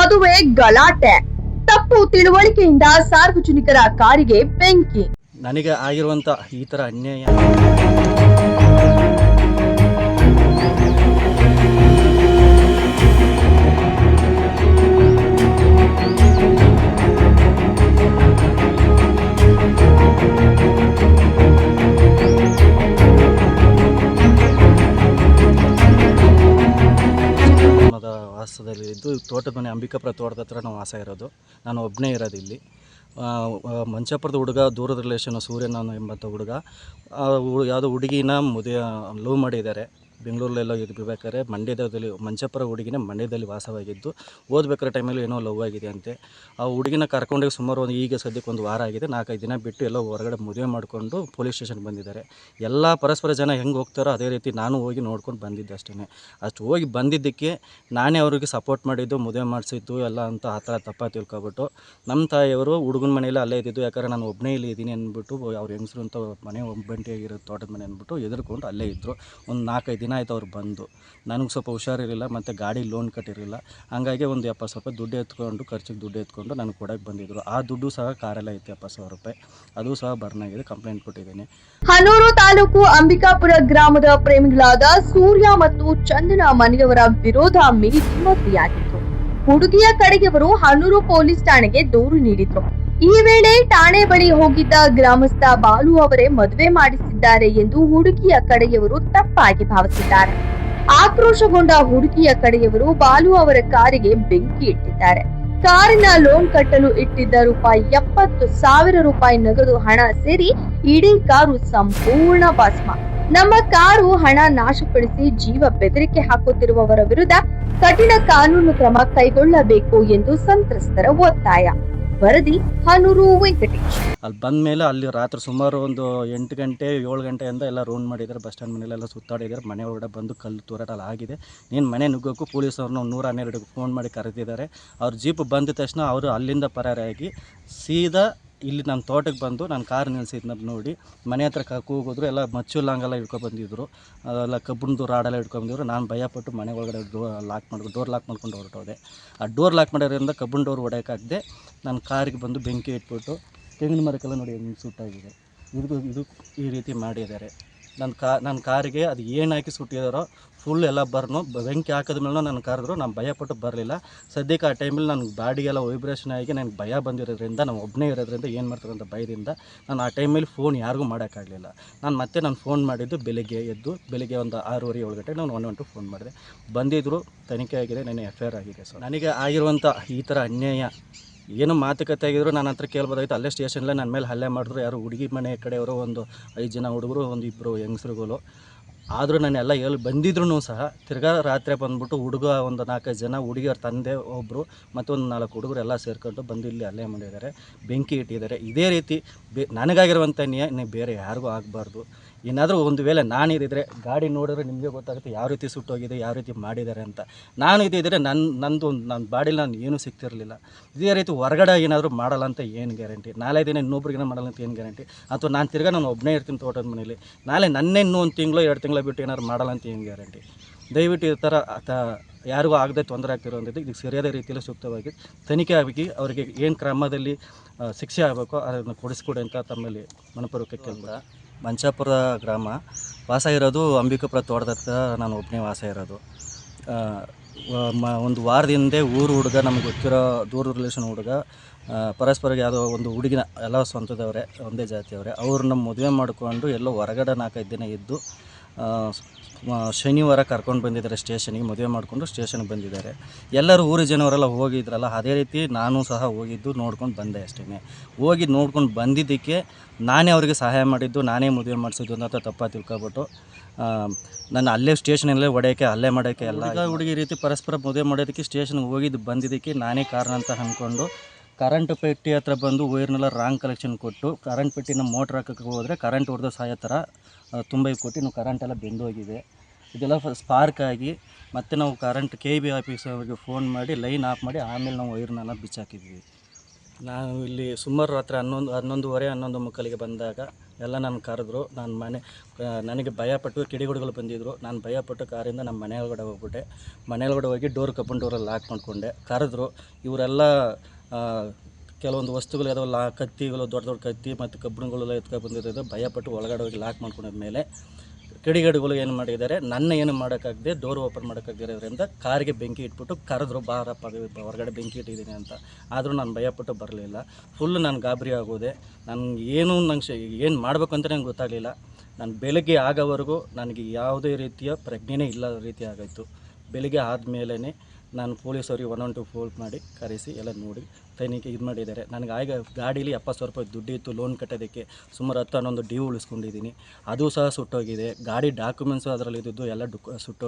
ಮದುವೆ ಗಲಾಟೆ, ತಪ್ಪು ತಿಳುವಳಿಕೆಯಿಂದ ಸಾರ್ವಜನಿಕರ ಕಾರಿಗೆ ಬೆಂಕಿ. ನನಗೆ ಆಗಿರುವಂಥ ಈ ಥರ ಅನ್ಯಾಯ ವಾಸದಲ್ಲಿ ಇದ್ದು ತೋಟದ ಮನೆ ಅಂಬಿಕಾಪುರ ತೋಟದ ಹತ್ರ ನಾವು ವಾಸ ಇರೋದು. ನಾನು ಒಬ್ಬನೇ ಇರೋದು ಇಲ್ಲಿ. ಮಂಚಾಪುರದ ಹುಡುಗ, ದೂರದ ರಿಲೇಷನ್ ಸೂರ್ಯನ ಎಂಬಂಥ ಹುಡುಗ ಯಾವುದೋ ಹುಡುಗಿನ ಲವ್ ಮಾಡಿದ್ದಾರೆ. ಬೆಂಗಳೂರಲ್ಲೆಲ್ಲ ಇರಬೇಕಾದ್ರೆ ಮಂಡ್ಯದಲ್ಲಿ ಮಂಚಾಪುರ ಹುಡುಗಿನ ಮಂಡ್ಯದಲ್ಲಿ ವಾಸವಾಗಿದ್ದು, ಓದಬೇಕಾದ್ರೆ ಟೈಮಲ್ಲಿ ಏನೋ ಲವ್ ಆಗಿದೆ ಅಂತೆ. ಆ ಹುಡುಗಿನ ಕರ್ಕೊಂಡೋಗಿ ಸುಮಾರು ಈಗ ಸದ್ಯಕ್ಕೆ ಒಂದು ವಾರ ಆಗಿದೆ. 4-5 ದಿನ ಬಿಟ್ಟು ಎಲ್ಲ ಹೊರಗಡೆ ಮದುವೆ ಮಾಡಿಕೊಂಡು ಪೊಲೀಸ್ ಸ್ಟೇಷನ್ಗೆ ಬಂದಿದ್ದಾರೆ. ಎಲ್ಲ ಪರಸ್ಪರ ಜನ ಹೆಂಗೆ ಹೋಗ್ತಾರೋ ಅದೇ ರೀತಿ ನಾನು ಹೋಗಿ ನೋಡ್ಕೊಂಡು ಬಂದಿದ್ದೆ ಅಷ್ಟೇ. ಅಷ್ಟು ಹೋಗಿ ಬಂದಿದ್ದಕ್ಕೆ ನಾನೇ ಅವ್ರಿಗೆ ಸಪೋರ್ಟ್ ಮಾಡಿದ್ದು, ಮದುವೆ ಮಾಡಿಸಿದ್ದು ಎಲ್ಲ ಅಂತ ಆ ಥರ ತಪ್ಪಾಗಿ ತಿಳ್ಕೊಬಿಟ್ಟು ನಮ್ಮ ತಾಯಿಯವರು ಹುಡುಗನ ಮನೆಯಲ್ಲಿ ಅಲ್ಲೇ ಇದ್ದಿದ್ದು. ಯಾಕಂದರೆ ನಾನು ಒಬ್ಬನೇ ಇಲ್ಲಿ ಇದ್ದೀನಿ ಅಂದ್ಬಿಟ್ಟು, ಅವ್ರ ಹೆಂಗಸರು ಅಂತ ಮನೆ ಒಬ್ಬಂಟಿಯಾಗಿರೋ ತೋಟದ ಮನೆ ಅಂದ್ಬಿಟ್ಟು ಎದುರ್ಕೊಂಡು ಅಲ್ಲೇ ಇದ್ದರು. ಒಂದು 4-5 ದಿನ ಆಯಿತು ಅವ್ರು ಬಂದು. ನನಗೆ ಸ್ವಲ್ಪ ಹುಷಾರಿರಲಿಲ್ಲ ಮತ್ತು ಗಾಡಿ ಲೋನ್ ಕಟ್ಟಿರಲಿಲ್ಲ. ಹಂಗಾಗಿ ಒಂದು 70,000 ರೂಪಾಯಿ ದುಡ್ಡು ಎತ್ಕೊಂಡು, ಖರ್ಚಿಗೆ ದುಡ್ಡು ಎತ್ಕೊಂಡು ನನಗೆ ಕೊಡೋಕ್ಕೆ ಬಂದಿದ್ದರು. ಆ ದುಡ್ಡು ಸಹ ಕಾರೆಲ್ಲ ಇತ್ತು, 70,000 ರೂಪಾಯಿ. ಅದು ಸಹ ಬರ್ನ್ ಆಗಿದೆ. ಕಂಪ್ಲೇಂಟ್ ಕೊಟ್ಟಿದ್ದೀನಿ. ಹನೂರು ತಾಲೂಕು ಅಂಬಿಕಾಪುರ ಗ್ರಾಮದ ಪ್ರೇಮಿಗಳಾದ ಸೂರ್ಯ ಮತ್ತು ಚಂದನ ಮನೆಯವರ ವಿರೋಧ ಮೀರಿ ಮದುವೆಯಾಗಿತ್ತು. ಹುಡುಗಿಯ ಕಡೆಯವರು ಹನೂರು ಪೊಲೀಸ್ ಠಾಣೆಗೆ ದೂರು ನೀಡಿದ್ರು. ಈ ವೇಳೆ ಠಾಣೆ ಬಳಿ ಹೋಗಿದ್ದ ಗ್ರಾಮಸ್ಥ ಬಾಲು ಅವರೇ ಮದುವೆ ಮಾಡಿಸಿದ್ದಾರೆ ಎಂದು ಹುಡುಗಿಯ ಕಡೆಯವರು ತಪ್ಪಾಗಿ ಭಾವಿಸಿದ್ದಾರೆ. ಆಕ್ರೋಶಗೊಂಡ ಹುಡುಗಿಯ ಕಡೆಯವರು ಬಾಲು ಅವರ ಕಾರಿಗೆ ಬೆಂಕಿ ಇಟ್ಟಿದ್ದಾರೆ. ಕಾರಿನ ಲೋನ್ ಕಟ್ಟಲು ಇಟ್ಟಿದ್ದ ₹70,000 ನಗದು ಹಣ ಸೇರಿ ಇಡೀ ಕಾರು ಸಂಪೂರ್ಣ ಭಸ್ಮ. ನಮ್ಮ ಕಾರು ಹಣ ನಾಶಪಡಿಸಿ ಜೀವ ಬೆದರಿಕೆ ಹಾಕುತ್ತಿರುವವರ ವಿರುದ್ಧ ಕಠಿಣ ಕಾನೂನು ಕ್ರಮ ಕೈಗೊಳ್ಳಬೇಕು ಎಂದು ಸಂತ್ರಸ್ತರ ಒತ್ತಾಯ. ವರದಿ ಹನೂರು ವೆಂಕಟೇಶ್. ಅಲ್ಲಿ ಬಂದ ಮೇಲೆ ಅಲ್ಲಿ ರಾತ್ರಿ ಸುಮಾರು ಒಂದು 8 ಗಂಟೆ 7 ಗಂಟೆಯಿಂದ ಎಲ್ಲ ರೌಂಡ್ ಮಾಡಿದ್ದಾರೆ. ಬಸ್ ಸ್ಟ್ಯಾಂಡ್ ಮನೆಯಲ್ಲೆಲ್ಲ ಸುತ್ತಾಡಿದ್ದಾರೆ. ಮನೆ ಒಳಗಡೆ ಬಂದು ಕಲ್ಲು ತೂರಾಟ ಆಗಿದೆ. ನೀನು ಮನೆ ನುಗ್ಗೋಕ್ಕೂ ಪೊಲೀಸವ್ರನ್ನ 112ಗೆ ಫೋನ್ ಮಾಡಿ ಕರೆದಿದ್ದಾರೆ. ಅವ್ರ ಜೀಪ್ ಬಂದ ತಕ್ಷಣ ಅವರು ಅಲ್ಲಿಂದ ಪರಾರಿಯಾಗಿ ಸೀದಾ ಇಲ್ಲಿ ನನ್ನ ತೋಟಕ್ಕೆ ಬಂದು ನಾನು ಕಾರ್ ನಿಲ್ಸಿದ್ನ ನೋಡಿ ಮನೆ ಹತ್ರ ಕೂಗಿದ್ರು. ಎಲ್ಲ ಮಚ್ಚು ಲಾಂಗೆಲ್ಲ ಹಿಡ್ಕೊಬಂದಿದ್ರು. ಅದೆಲ್ಲ ಕಬ್ಬಣದು ರಾಡೆಲ್ಲ ಹಿಡ್ಕೊಂಬಂದಿದ್ರು. ನಾನು ಭಯಪಟ್ಟು ಮನೆ ಒಳಗಡೆ ಡೋರ್ ಲಾಕ್ ಮಾಡ್ಕೊಂಡು ಹೊರಟೋದೆ. ಆ ಡೋರ್ ಲಾಕ್ ಮಾಡೋದ್ರಿಂದ ಕಬ್ಬಣ ಡೋರ್ ಹೊಡೆಯೋಕ್ಕಾಗದೆ ನನ್ನ ಕಾರಿಗೆ ಬಂದು ಬೆಂಕಿ ಇಟ್ಬಿಟ್ಟು ತೆಂಗಿನ ಮರಕ್ಕೆಲ್ಲ ನೋಡಿ ಹೆಂಗೆ ಸುಟ್ಟಾಗಿದೆ. ಇದು ಈ ರೀತಿ ಮಾಡಿದ್ದಾರೆ. ನನ್ನ ಕಾರಿಗೆ ಅದು ಏನು ಹಾಕಿ ಸುಟ್ಟಿದಾರೋ ಫುಲ್ ಎಲ್ಲ ಬರ್ನು. ಬೆಂಕಿ ಹಾಕಿದ ಮೇಲೆ ನಾನು ಕರೆದ್ರು. ನಾನು ಭಯಪಟ್ಟು ಬರಲಿಲ್ಲ. ಸದ್ಯಕ್ಕೆ ಆ ಟೈಮಲ್ಲಿ ನನಗೆ ಬಾಡಿಗೆಲ್ಲ ವೈಬ್ರೇಷನ್ ಆಗಿ ನನಗೆ ಭಯ ಬಂದಿರೋದ್ರಿಂದ, ನಾನು ಒಬ್ಬನೇ ಇರೋದ್ರಿಂದ ಏನು ಮಾಡ್ತಾರಂತ ಭಯದಿಂದ ನಾನು ಆ ಟೈಮಲ್ಲಿ ಫೋನ್ ಯಾರಿಗೂ ಮಾಡೋಕ್ಕಾಗಲಿಲ್ಲ. ನಾನು ಫೋನ್ ಮಾಡಿದ್ದು ಬೆಳಿಗ್ಗೆ ಒಂದು 6:30 7 ಗಂಟೆ ನಾನು 112 ಫೋನ್ ಮಾಡಿದೆ. ಬಂದಿದ್ದರು. ತನಿಖೆ ಆಗಿದೆ. ನೆನ್ನೆ FIR ಆಗಿದೆ. ಸರ್, ನನಗೆ ಆಗಿರುವಂಥ ಈ ಥರ ಅನ್ಯಾಯ ಏನು ಮಾತುಕತೆ ಆಗಿದ್ರು ನನ್ನ ಹತ್ರ ಕೇಳ್ಬೋದಾಗಿತ್ತು. ಅಲ್ಲೇ ಸ್ಟೇಷನ್ಲೇ ನನ್ನ ಮೇಲೆ ಹಲ್ಲೆ ಮಾಡಿದ್ರು. ಯಾರು ಹುಡುಗಿ ಮನೆ ಕಡೆಯವರು ಒಂದು 5 ಜನ ಹುಡುಗರು, ಒಂದು 2 ಹೆಂಗಸ್ರುಗಳು. ಆದರೂ ನಾನು ಎಲ್ಲ ಬಂದಿದ್ರು ಸಹ ತಿರ್ಗಾ ರಾತ್ರಿ ಬಂದುಬಿಟ್ಟು ಹುಡುಗ ಒಂದು 4-5 ಜನ, ಹುಡುಗಿಯವ್ರ ತಂದೆ ಒಬ್ಬರು ಮತ್ತು ಒಂದು 4 ಹುಡುಗರು ಎಲ್ಲ ಸೇರ್ಕೊಂಡು ಬಂದು ಇಲ್ಲಿ ಹಲ್ಲೆ ಮಾಡಿದ್ದಾರೆ, ಬೆಂಕಿ ಇಟ್ಟಿದ್ದಾರೆ. ಇದೇ ರೀತಿ ನನಗಾಗಿರುವಂಥ ನ್ಯಾಯ ಬೇರೆ ಯಾರಿಗೂ ಆಗಬಾರ್ದು. ಏನಾದರೂ ಒಂದು ವೇಳೆ ನಾನಿದ್ದರೆ ಗಾಡಿ ನೋಡಿದ್ರೆ ನಿಮಗೆ ಗೊತ್ತಾಗುತ್ತೆ ಯಾವ ರೀತಿ ಸುಟ್ಟೋಗಿದೆ, ಯಾವ ರೀತಿ ಮಾಡಿದ್ದಾರೆ ಅಂತ. ನಾನು ಇದ್ದಿದ್ದರೆ ನನ್ನ ಬಾಡಿಲಿ ನಾನು ಏನೂ ಸಿಗ್ತಿರಲಿಲ್ಲ. ಇದೇ ರೀತಿ ಹೊರಗಡೆ ಏನಾದರೂ ಮಾಡಲ್ಲ ಅಂತ ಏನು ಗ್ಯಾರಂಟಿ? ನಾಳೆ ದಿನ ಇನ್ನೊಬ್ರಿಗೇನೋ ಮಾಡಲ್ಲ ಅಂತ ಏನು ಗ್ಯಾರಂಟಿ? ಅಥವಾ ನಾನು ಒಬ್ಬನೇ ಇರ್ತೀನಿ ತೋಟದ ಮನೇಲಿ, ನಾಳೆ ನನ್ನೇ ಇನ್ನೂ 1 ತಿಂಗಳು 2 ತಿಂಗಳು ಬಿಟ್ಟು ಏನಾದ್ರು ಮಾಡಲ್ಲ ಅಂತ ಏನು ಗ್ಯಾರಂಟಿ? ದಯವಿಟ್ಟು ಈ ಥರ ಯಾರಿಗೂ ಆಗದೆ ತೊಂದರೆ ಆಗ್ತಿರೋಂಥದ್ದು ಇದಕ್ಕೆ ಸರಿಯಾದ ರೀತಿಯಲ್ಲಿ ಸೂಕ್ತವಾಗಿ ತನಿಖೆ ಆಗಿ ಅವರಿಗೆ ಏನು ಕ್ರಮದಲ್ಲಿ ಶಿಕ್ಷೆ ಆಗಬೇಕೋ ಅದನ್ನು ಕೊಡಿಸ್ಕೊಡಿ ಅಂತ ತಮ್ಮಲ್ಲಿ ಮನಪೂರ್ವಕ ಕೇಳ್ತಾ. ಮಂಚಾಪುರ ಗ್ರಾಮ ವಾಸ ಇರೋದು. ಅಂಬಿಕಾಪುರ ತೋಟದ ಹತ್ರ ನಾನು ಒಬ್ಬನೇ ವಾಸ ಇರೋದು. ಒಂದು ವಾರದಿಂದ ಊರು ಹುಡುಗ, ನಮಗೆ ಗೊತ್ತಿರೋ ದೂರದ ರಿಲೇಷನ್ ಹುಡುಗ, ಪರಸ್ಪರ ಯಾವುದೋ ಒಂದು ಹುಡುಗಿನ, ಎಲ್ಲ ಸ್ವಂತದವರೇ, ಒಂದೇ ಜಾತಿಯವರೇ, ಅವ್ರನ್ನ ಮದುವೆ ಮಾಡಿಕೊಂಡು ಎಲ್ಲೋ ಹೊರಗಡೆ 4-5 ದಿನ ಇದ್ದು ಶನಿವಾರ ಕರ್ಕೊಂಡು ಬಂದಿದ್ದಾರೆ ಸ್ಟೇಷನಿಗೆ. ಮದುವೆ ಮಾಡಿಕೊಂಡು ಸ್ಟೇಷನ್ಗೆ ಬಂದಿದ್ದಾರೆ. ಎಲ್ಲರೂ ಊರು ಜನವರೆಲ್ಲ ಹೋಗಿದ್ರಲ್ಲ, ಅದೇ ರೀತಿ ನಾನು ಸಹ ಹೋಗಿದ್ದು ನೋಡ್ಕೊಂಡು ಬಂದೆ ಅಷ್ಟೇ. ಹೋಗಿ ನೋಡ್ಕೊಂಡು ಬಂದಿದ್ದಕ್ಕೆ ನಾನೇ ಅವರಿಗೆ ಸಹಾಯ ಮಾಡಿದ್ದು, ನಾನೇ ಮದುವೆ ಮಾಡಿಸಿದ್ದು ಅಂತ ತಪ್ಪಾಗಿ ತಿಳ್ಕೊಬಿಟ್ಟು ನಾನು ಅಲ್ಲೇ ಸ್ಟೇಷನಲ್ಲೇ ಹೊಡೆಯೋಕ್ಕೆ, ಹಲ್ಲೆ ಮಾಡೋಕ್ಕೆ ಎಲ್ಲ ಹುಡುಗಿ ರೀತಿ ಪರಸ್ಪರ ಮದುವೆ ಮಾಡೋದಕ್ಕೆ ಸ್ಟೇಷನ್ಗೆ ಹೋಗಿದ್ದು ಬಂದಿದ್ದಕ್ಕೆ ನಾನೇ ಕಾರಣ ಅಂತ ಅಂದ್ಕೊಂಡು ಕರೆಂಟ್ ಪೆಟ್ಟಿ ಹತ್ರ ಬಂದು ವೈರ್ನೆಲ್ಲ ರಾಂಗ್ ಕಲೆಕ್ಷನ್ ಕೊಟ್ಟು, ಕರೆಂಟ್ ಪೆಟ್ಟಿನ ಮೋಟ್ರ್ ಹಾಕೋಕ್ಕೆ ಹೋದರೆ ಕರೆಂಟ್ ಹೊಡೆದು ಸಾಯೋ ಥರ ತುಂಬ ಕೊಟ್ಟು ನಾವು ಕರೆಂಟೆಲ್ಲ ಬೆಂದೋಗಿದೆ. ಇದೆಲ್ಲ ಸ್ಪಾರ್ಕ್ ಆಗಿ ಮತ್ತು ನಾವು ಕರೆಂಟ್ KB ಆಫೀಸ್ ಅವರಿಗೆ ಫೋನ್ ಮಾಡಿ ಲೈನ್ ಆಫ್ ಮಾಡಿ ಆಮೇಲೆ ನಾವು ವೈರ್ನೆಲ್ಲ ಬಿಚ್ಚಾಕಿದ್ವಿ. ನಾವು ಇಲ್ಲಿ ಸುಮಾರು ರಾತ್ರಿ 11:30 11:30 ಬಂದಾಗ ಎಲ್ಲ ನಾನು ಕರೆದ್ರು. ನಾನು ನನಗೆ ಭಯಪಟ್ಟು ಕಿಡಿಗೇಡಿಗಳು ಬಂದಿದ್ದರು. ನಾನು ಭಯಪಟ್ಟು ಕಾರಿಂದ ನಮ್ಮ ಮನೆ ಒಳಗಡೆ ಹೋಗ್ಬಿಟ್ಟೆ. ಮನೆ ಒಳಗಡೆ ಹೋಗಿ ಡೋರ್ ಕಬ್ಬನ್ ಡೋರಲ್ಲಿ ಲಾಕ್ ಮಾಡ್ಕೊಂಡೆ. ಕರೆದ್ರು. ಇವರೆಲ್ಲ ಕೆಲವೊಂದು ವಸ್ತುಗಳು ಅದಾವಲ್ಲ, ಕತ್ತಿಗಳು, ದೊಡ್ಡ ದೊಡ್ಡ ಕತ್ತಿ ಮತ್ತು ಕಬ್ಬಿಣಗಳೆಲ್ಲ ಎತ್ಕೊಂಡು ಬಂದಿರೋದು. ಭಯಪಟ್ಟು ಒಳಗಡೆ ಹೋಗಿ ಲಾಕ್ ಮಾಡ್ಕೊಂಡಿದ್ಮೇಲೆ ಕಿಡಿಗೇಡಿಗಳು ಏನು ಮಾಡಿದ್ದಾರೆ, ನನ್ನ ಏನು ಮಾಡೋಕ್ಕಾಗದೆ ಡೋರ್ ಓಪನ್ ಮಾಡೋಕ್ಕಾಗದಿರೋದ್ರಿಂದ ಕಾರಿಗೆ ಬೆಂಕಿ ಇಟ್ಬಿಟ್ಟು ಕರೆದ್ರು, ಬಾರಪ್ಪ ಹೊರಗಡೆ ಬೆಂಕಿ ಇಟ್ಟಿದ್ದೀನಿ ಅಂತ. ಆದರೂ ನಾನು ಭಯಪಟ್ಟು ಬರಲಿಲ್ಲ. ಫುಲ್ಲು ನಾನು ಗಾಬರಿ ಆಗೋದೆ. ನನಗೆ ಏನು ಮಾಡಬೇಕು ಅಂತ ನಂಗೆ ಗೊತ್ತಾಗಲಿಲ್ಲ. ನಾನು ಬೆಳಗ್ಗೆ ಆಗೋವರೆಗೂ ನನಗೆ ಯಾವುದೇ ರೀತಿಯ ಪ್ರಜ್ಞೆನೇ ಇಲ್ಲದ ರೀತಿ ಆಗೋಯ್ತು. ಬೆಳಿಗ್ಗೆ ಆದಮೇಲೆ ನಾನು ಪೊಲೀಸವ್ರಿಗೆ 112 ಫೋನ್ ಮಾಡಿ ಕರೆಸಿ ಎಲ್ಲ ನೋಡಿ ತನಿಖೆ ಇದು ಮಾಡಿದ್ದಾರೆ. ನನಗೆ ಆಗ ಗಾಡೀಲಿ 70,000 ರೂಪಾಯಿ ದುಡ್ಡಿತ್ತು ಲೋನ್ ಕಟ್ಟೋದಕ್ಕೆ. ಸುಮಾರು 10-11 ಡ್ಯೂ ಉಳಿಸ್ಕೊಂಡಿದ್ದೀನಿ. ಅದು ಸಹ ಸುಟ್ಟೋಗಿದೆ. ಗಾಡಿ ಡಾಕ್ಯುಮೆಂಟ್ಸು ಅದರಲ್ಲಿ ಇದ್ದಿದ್ದು ಎಲ್ಲ ಸುಟ್ಟು